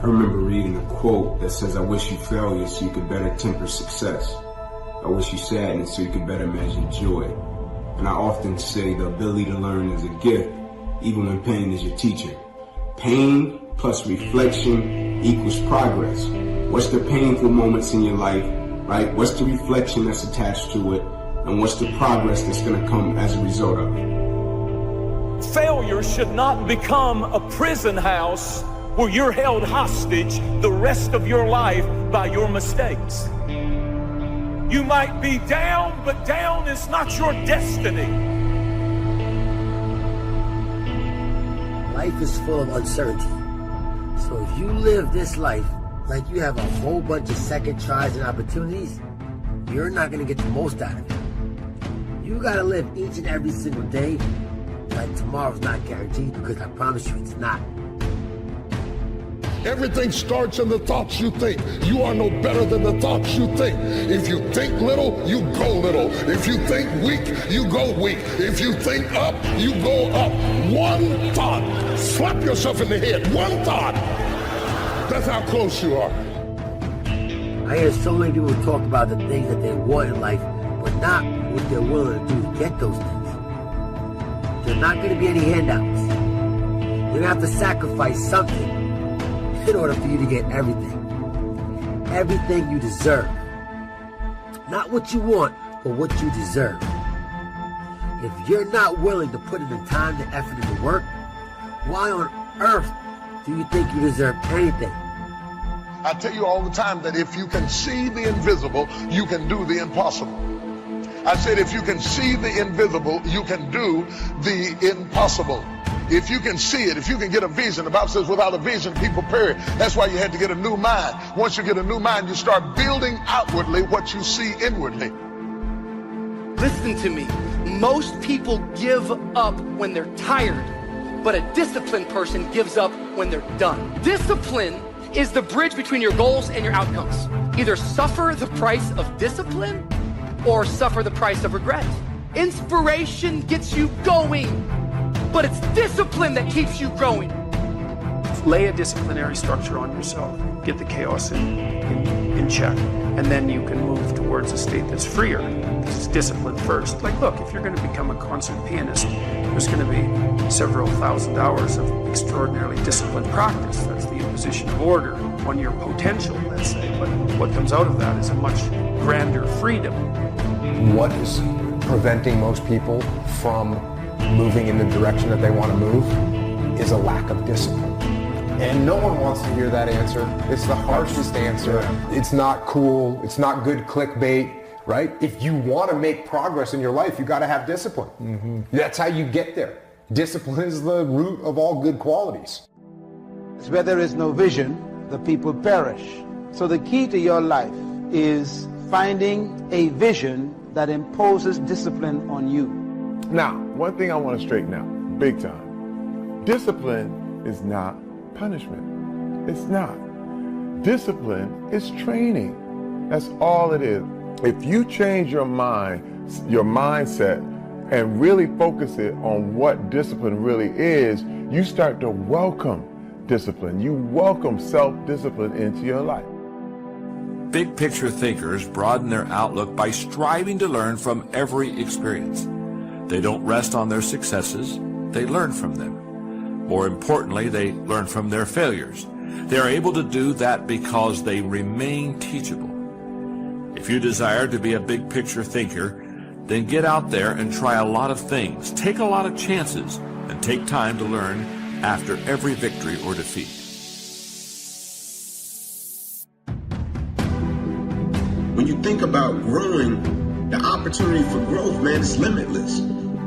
I remember reading a quote that says, I wish you failure so you could better temper success. I wish you sadness so you could better measure joy. And I often say the ability to learn is a gift, even when pain is your teacher. Pain plus reflection equals progress. What's the painful moments in your life, right? What's the reflection that's attached to it? And what's the progress that's going to come as a result of it? Failure should not become a prison house where you're held hostage the rest of your life by your mistakes. You might be down, but down is not your destiny. Life is full of uncertainty. So if you live this life like you have a whole bunch of second tries and opportunities, you're not going to get the most out of it. You got to live each and every single day like tomorrow's not guaranteed, because I promise you it's not. Everything starts in the thoughts you think. You are no better than the thoughts you think. If you think little, you go little. If you think weak, you go weak. If you think up, you go up. One thought. Slap yourself in the head. One thought. That's how close you are. I hear so many people talk about the things that they want in life, but not what they're willing to do to get those things. There's not going to be any handouts. You're going to have to sacrifice something in order for you to get everything. Everything you deserve. Not what you want, but what you deserve. If you're not willing to put in the time, the effort, and the work, why on earth do you think you deserve anything? I tell you all the time that if you can see the invisible, you can do the impossible. I said if you can see the invisible, you can do the impossible. If you can see it, if you can get a vision, the Bible says without a vision, people perish. That's why you had to get a new mind. Once you get a new mind, you start building outwardly what you see inwardly. Listen to me. Most people give up when they're tired, but a disciplined person gives up when they're done. Discipline is the bridge between your goals and your outcomes. Either suffer the price of discipline or suffer the price of regret. Inspiration gets you going, but it's discipline that keeps you growing. Lay a disciplinary structure on yourself. Get the chaos in check. And then you can move towards a state that's freer. This is discipline first. Like, look, if you're going to become a concert pianist, there's going to be several thousand hours of extraordinarily disciplined practice. That's the imposition of order on your potential, let's say. But what comes out of that is a much grander freedom. What is preventing most people from moving in the direction that they want to move is a lack of discipline. And no one wants to hear that answer. It's the harshest answer. It's not cool. It's not good clickbait, right? If you want to make progress in your life, you got to have discipline. Mm-hmm. That's how you get there. Discipline is the root of all good qualities. Where there is no vision, the people perish. So the key to your life is finding a vision that imposes discipline on you. Now, one thing I want to straighten out, big time. Discipline is not punishment. It's not. Discipline is training. That's all it is. If you change your mind, your mindset, and really focus it on what discipline really is, you start to welcome discipline. You welcome self-discipline into your life. Big picture thinkers broaden their outlook by striving to learn from every experience. They don't rest on their successes, they learn from them. More importantly, they learn from their failures. They are able to do that because they remain teachable. If you desire to be a big picture thinker, then get out there and try a lot of things, take a lot of chances, and take time to learn after every victory or defeat. When you think about growing, the opportunity for growth, man, is limitless.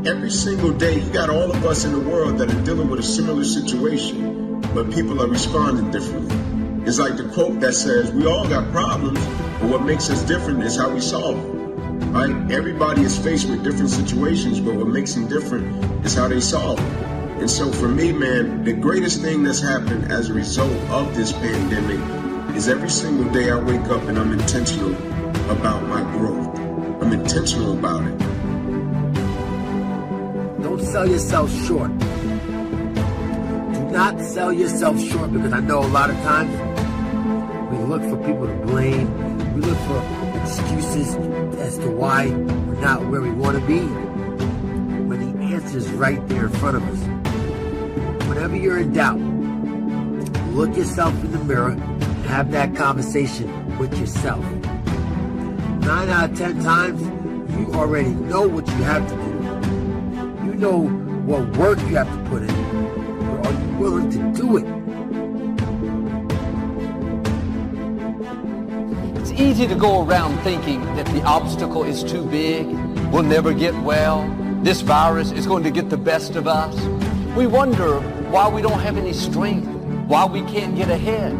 Every single day, you got all of us in the world that are dealing with a similar situation, but people are responding differently. It's like the quote that says, we all got problems, but what makes us different is how we solve them, right? Everybody is faced with different situations, but what makes them different is how they solve them. And so for me, man, the greatest thing that's happened as a result of this pandemic is every single day I wake up and I'm intentional about my growth. I'm intentional about it. Don't sell yourself short. Do not sell yourself short, because I know a lot of times we look for people to blame. We look for excuses as to why we're not where we want to be, when the answer is right there in front of us. Whenever you're in doubt, look yourself in the mirror and have that conversation with yourself. 9 out of 10 times, you already know what you have to do. You know what work you have to put in. But are you willing to do it? It's easy to go around thinking that the obstacle is too big, we'll never get well, this virus is going to get the best of us. We wonder why we don't have any strength, why we can't get ahead.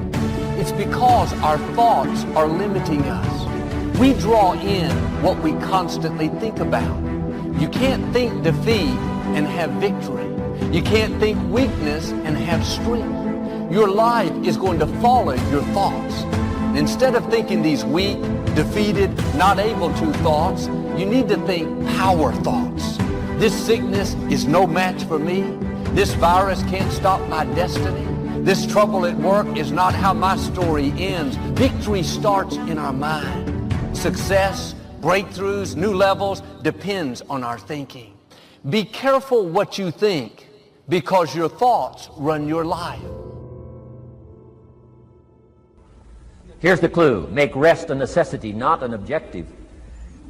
It's because our thoughts are limiting us. We draw in what we constantly think about. You can't think defeat and have victory. You can't think weakness and have strength. Your life is going to follow your thoughts. Instead of thinking these weak, defeated, not able to thoughts, you need to think power thoughts. This sickness is no match for me. This virus can't stop my destiny. This trouble at work is not how my story ends. Victory starts in our mind. Success, breakthroughs, new levels depends on our thinking. Be careful what you think, because your thoughts run your life. Here's the clue. Make rest a necessity, not an objective.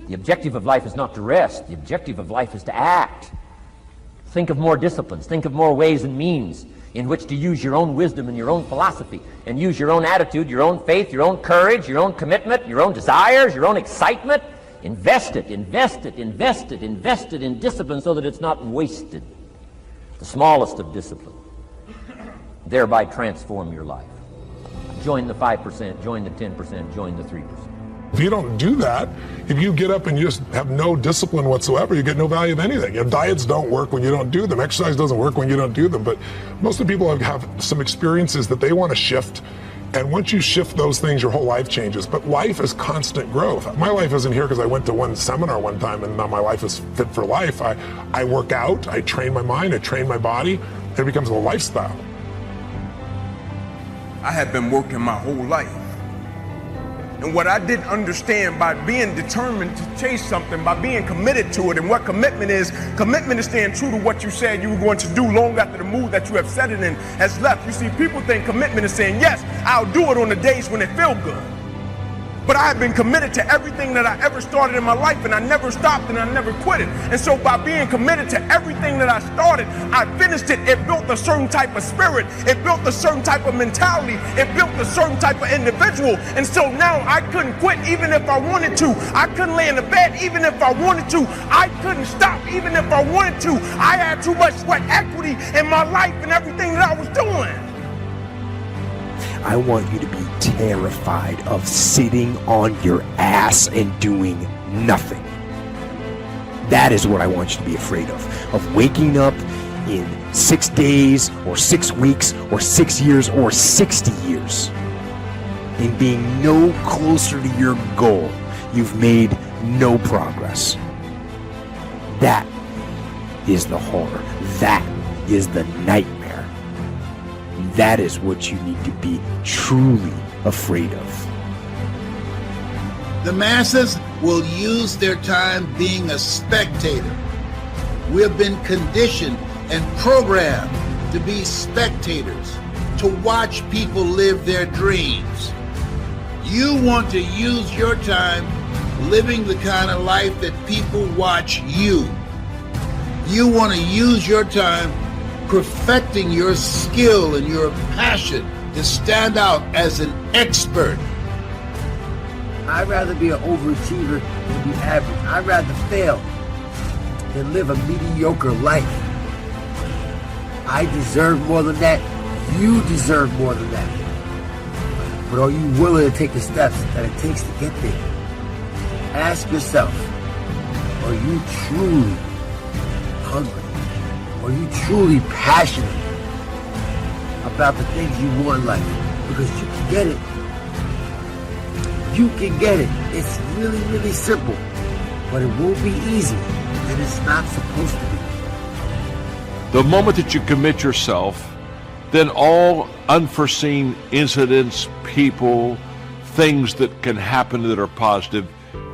The objective of life is not to rest. The objective of life is to act. Think of more disciplines. Think of more ways and means in which to use your own wisdom and your own philosophy, and use your own attitude, your own faith, your own courage, your own commitment, your own desires, your own excitement. Invest it in discipline so that it's not wasted. The smallest of discipline. Thereby transform your life. Join the 5%, join the 10%, join the 3%. If you don't do that, if you get up and you just have no discipline whatsoever, you get no value of anything. Diets don't work when you don't do them. Exercise doesn't work when you don't do them. But most of the people have some experiences that they want to shift. And once you shift those things, your whole life changes. But life is constant growth. My life isn't here because I went to one seminar one time and now my life is fit for life. I work out, I train my mind, I train my body, and it becomes a lifestyle. I had been working my whole life. And what I didn't understand, by being determined to chase something, by being committed to it, and what commitment is staying true to what you said you were going to do long after the mood that you have set it in has left. You see, people think commitment is saying, yes, I'll do it on the days when it feels good. But I have been committed to everything that I ever started in my life, and I never stopped and I never quit it. And so by being committed to everything that I started, I finished it. It built a certain type of spirit. It built a certain type of mentality. It built a certain type of individual. And so now I couldn't quit even if I wanted to. I couldn't lay in the bed even if I wanted to. I couldn't stop even if I wanted to. I had too much sweat equity in my life and everything that I was doing. I want you to be terrified of sitting on your ass and doing nothing. That is what I want you to be afraid of waking up in 6 days or 6 weeks or 6 years or 60 years and being no closer to your goal. You've made no progress. That is the horror. That is the nightmare. That is what you need to be truly afraid of. The masses will use their time being a spectator. We have been conditioned and programmed to be spectators, to watch people live their dreams. You want to use your time living the kind of life that people watch you. You want to use your time perfecting your skill and your passion to stand out as an expert. I'd rather be an overachiever than be average. I'd rather fail than live a mediocre life. I deserve more than that. You deserve more than that. But are you willing to take the steps that it takes to get there? Ask yourself, are you truly hungry? Are you truly passionate about the things you want in life? Because you can get it. You can get it. It's really, really simple. But it won't be easy. And it's not supposed to be. The moment that you commit yourself then all unforeseen incidents, people, things that can happen that are positive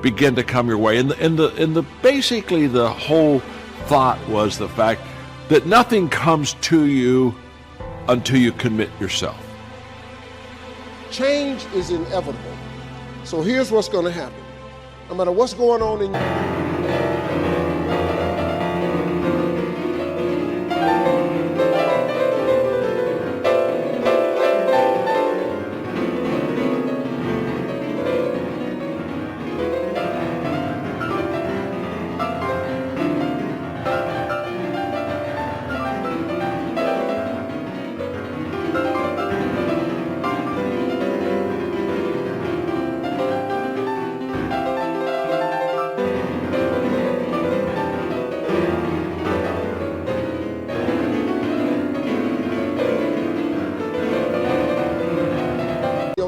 begin to come your way. And basically the whole thought was the fact that nothing comes to you until you commit yourself. Change is inevitable. So here's what's going to happen. No matter what's going on in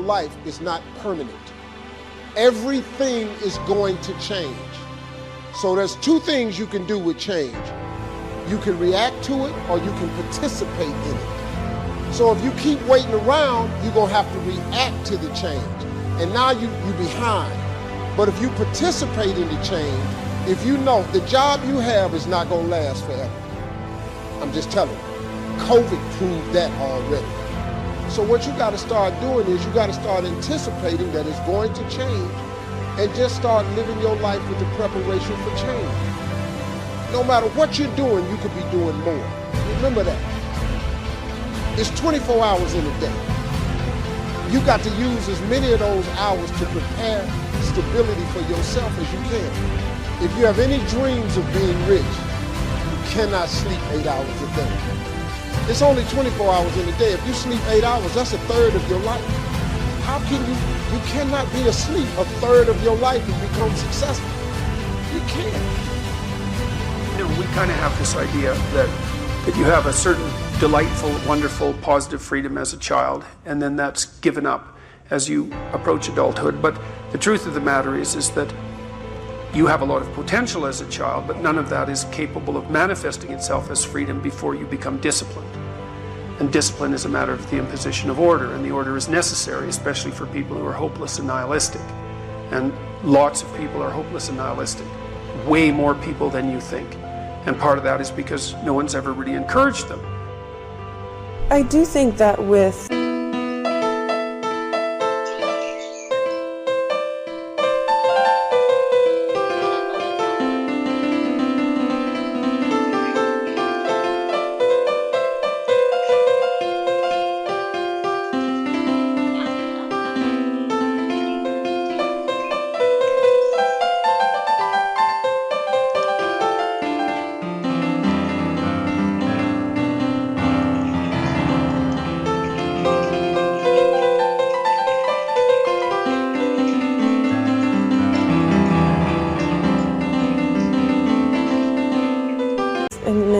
life is not permanent. Everything is going to change. So there's two things you can do with change. You can react to it or you can participate in it. So if you keep waiting around, you're going to have to react to the change. And now you're behind. But if you participate in the change, if you know the job you have is not going to last forever. I'm just telling you. COVID proved that already. So what you got to start doing is you got to start anticipating that it's going to change and just start living your life with the preparation for change. No matter what you're doing, you could be doing more. Remember that. It's 24 hours in a day. You got to use as many of those hours to prepare stability for yourself as you can. If you have any dreams of being rich, you cannot sleep 8 hours a day. It's only 24 hours in a day. If you sleep 8 hours, that's a third of your life. How can you cannot be asleep a third of your life and become successful. You can't. You know, we kind of have this idea that you have a certain delightful, wonderful, positive freedom as a child, and then that's given up as you approach adulthood. But the truth of the matter is that you have a lot of potential as a child, but none of that is capable of manifesting itself as freedom before you become disciplined. And discipline is a matter of the imposition of order, and the order is necessary, especially for people who are hopeless and nihilistic. And lots of people are hopeless and nihilistic, way more people than you think. And part of that is because no one's ever really encouraged them. I do think that with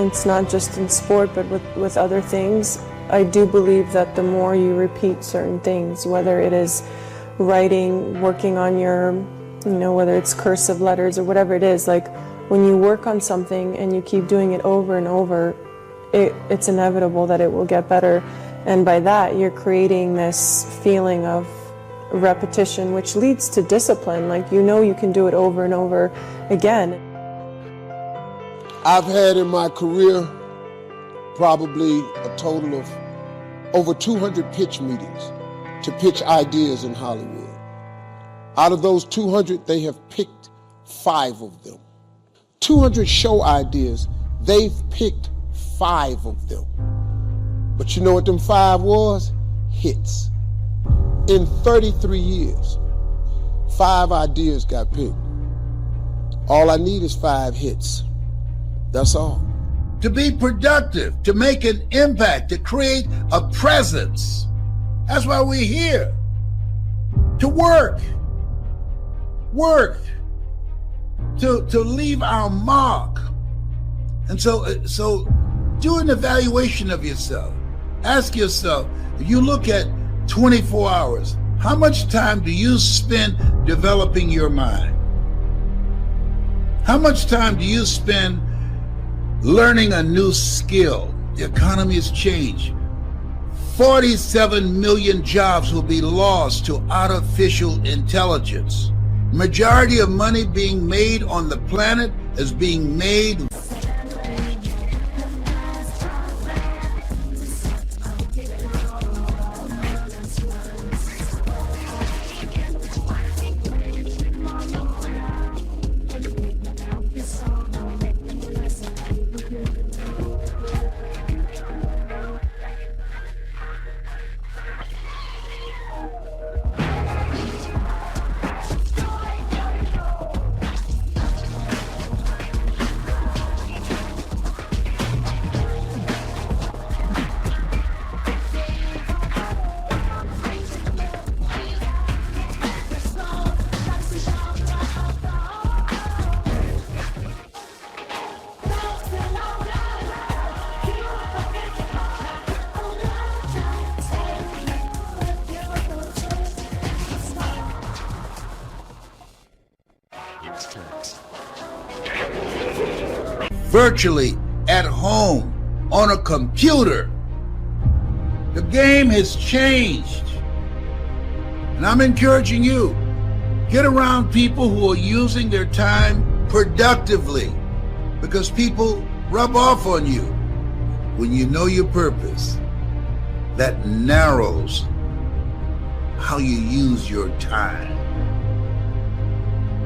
it's not just in sport, but with other things. I do believe that the more you repeat certain things, whether it is writing, working on your, whether it's cursive letters or whatever it is, like when you work on something and you keep doing it over and over, it's inevitable that it will get better. And by that, you're creating this feeling of repetition, which leads to discipline. Like, you can do it over and over again. I've had in my career probably a total of over 200 pitch meetings to pitch ideas in Hollywood. Out of those 200, they have picked 5 of them. 200 show ideas, they've picked 5 of them. But you know what them 5 was? Hits. In 33 years, 5 ideas got picked. All I need is 5 hits. That's all. To be productive, to make an impact, to create a presence. That's why we're here. To work. To leave our mark. And so do an evaluation of yourself. Ask yourself, if you look at 24 hours, how much time do you spend developing your mind? How much time do you spend learning a new skill? The economy has changed. 47 million jobs will be lost to artificial intelligence. Majority of money being made on the planet is being made virtually at home on a computer. The game has changed. And I'm encouraging you, get around people who are using their time productively, because people rub off on you. When you know your purpose, that narrows how you use your time.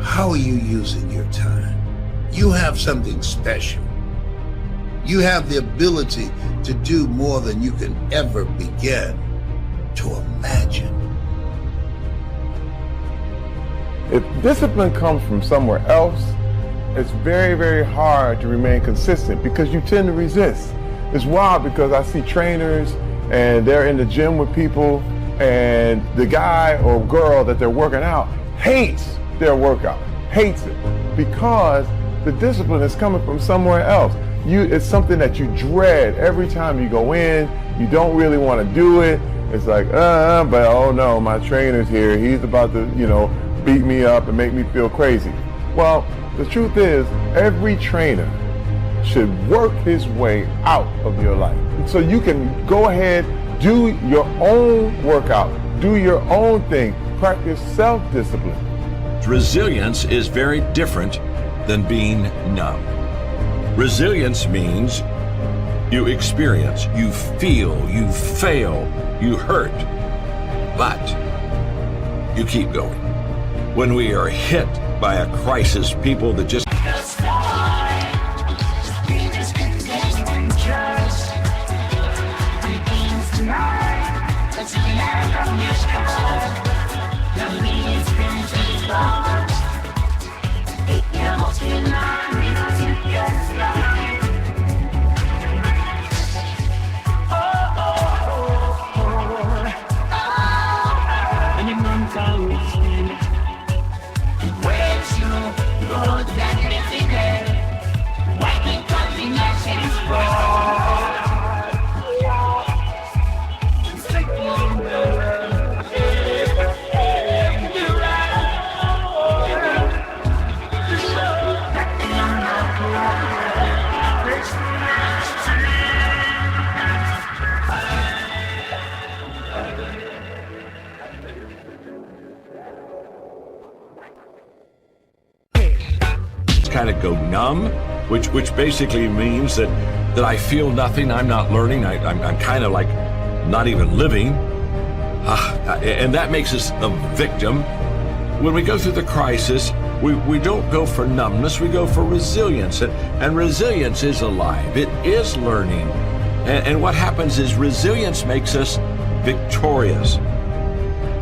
How are you using your time? You have something special. You have the ability to do more than you can ever begin to imagine. If discipline comes from somewhere else, it's very, very hard to remain consistent because you tend to resist. It's wild because I see trainers and they're in the gym with people and the guy or girl that they're working out hates their workout, hates it because the discipline is coming from somewhere else. It's something that you dread every time you go in. You don't really want to do it. It's like, but oh no, my trainer's here. He's about to, beat me up and make me feel crazy. Well, the truth is, every trainer should work his way out of your life. So you can go ahead, do your own workout, do your own thing, practice self-discipline. Resilience is very different than being numb. Resilience means you experience, you feel, you fail, you hurt, but you keep going. When we are hit by a crisis, people that just kind of go numb, which basically means that I feel nothing, I'm not learning, I'm kind of like not even living, and that makes us a victim. When we go through the crisis, we don't go for numbness, we go for resilience, and resilience is alive, it is learning, and what happens is resilience makes us victorious.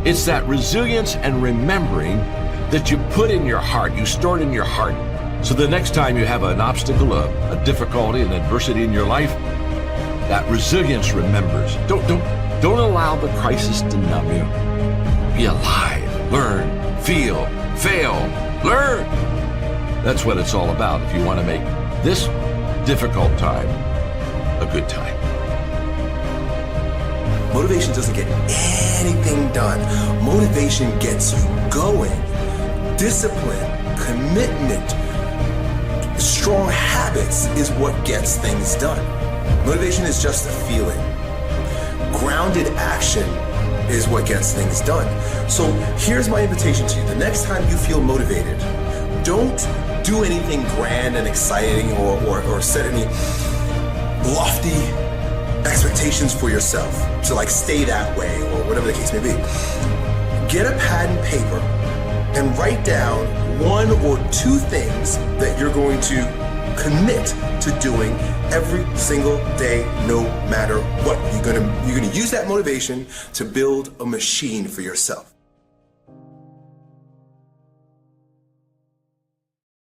It's that resilience and remembering that you put in your heart, you store it in your heart. So the next time you have an obstacle, a difficulty, an adversity in your life, that resilience remembers. Don't allow the crisis to numb you. Be alive, learn, feel, fail, learn. That's what it's all about if you want to make this difficult time a good time. Motivation doesn't get anything done. Motivation gets you going. Discipline, commitment, strong habits is what gets things done. Motivation is just a feeling. Grounded action is what gets things done. So here's my invitation to you. The next time you feel motivated, don't do anything grand and exciting or set any lofty expectations for yourself to like stay that way or whatever the case may be. Get a pad and paper and write down 1 or 2 things that you're going to commit to doing every single day, no matter what. You're gonna use that motivation to build a machine for yourself.